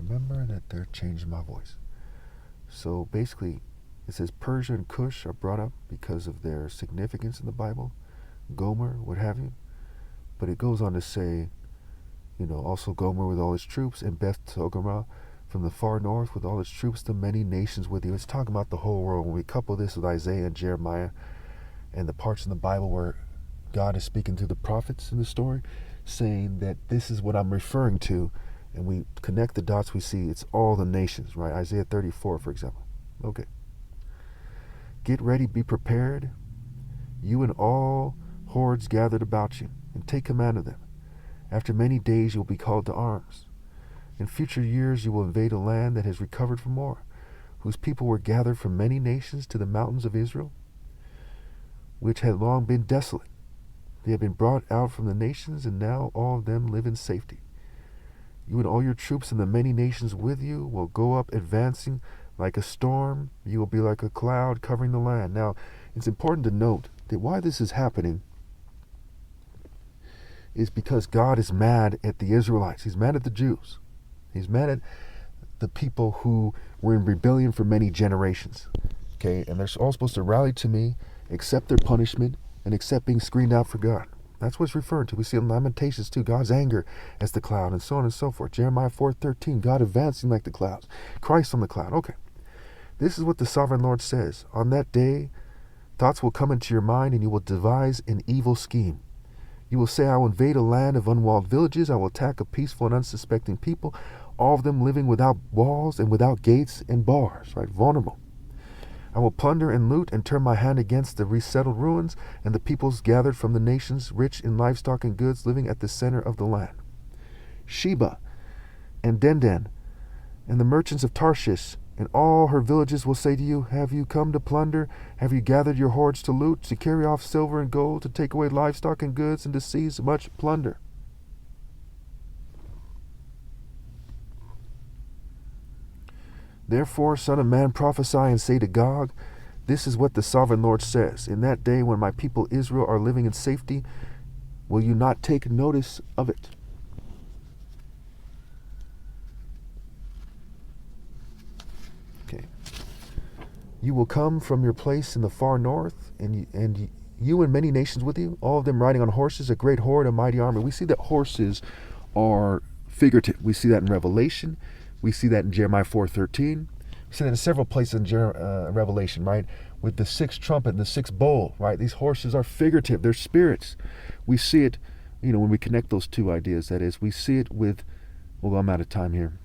remember that they're changing my voice. So basically, it says Persia and Cush are brought up because of their significance in the Bible, Gomer, what have you. But it goes on to say, also Gomer with all its troops, and Beth Togarmah from the far north with all its troops, the many nations with you. It's talking about the whole world. When we couple this with Isaiah and Jeremiah and the parts in the Bible where God is speaking to the prophets in the story, saying that this is what I'm referring to, and we connect the dots, we see it's all the nations, right? Isaiah 34, for example. Okay. Get ready, be prepared, you and all hordes gathered about you, and take command of them. After many days you will be called to arms. In future years you will invade a land that has recovered from war, whose people were gathered from many nations to the mountains of Israel, which had long been desolate. They have been brought out from the nations, and now all of them live in safety. You and all your troops and the many nations with you will go up advancing like a storm. You will be like a cloud covering the land. Now, it's important to note that why this is happening is because God is mad at the Israelites. He's mad at the Jews. He's mad at the people who were in rebellion for many generations. Okay, and they're all supposed to rally to me, accept their punishment, and accept being screened out for God. That's what it's referred to. We see in Lamentations too, God's anger as the cloud, and so on and so forth. Jeremiah 4:13, God advancing like the clouds. Christ on the cloud. Okay. This is what the sovereign Lord says. On that day, thoughts will come into your mind, and you will devise an evil scheme. You will say, I will invade a land of unwalled villages. I will attack a peaceful and unsuspecting people, all of them living without walls and without gates and bars, right? Vulnerable. I will plunder and loot and turn my hand against the resettled ruins and the peoples gathered from the nations, rich in livestock and goods, living at the center of the land. Sheba and Dedan and the merchants of Tarshish and all her villages will say to you, have you come to plunder? Have you gathered your hordes to loot, to carry off silver and gold, to take away livestock and goods, and to seize much plunder? Therefore, Son of Man, prophesy and say to Gog, this is what the sovereign Lord says. In that day when my people Israel are living in safety, will you not take notice of it? Okay. You will come from your place in the far north, and you and many nations with you, all of them riding on horses, a great horde, a mighty army. We see that horses are figurative. We see that in Revelation. We see that in Jeremiah 4:13. We see that in several places in Revelation, right? With the sixth trumpet and the sixth bowl, right? These horses are figurative. They're spirits. We see it, when we connect those two ideas. That is, we see it with, well, I'm out of time here.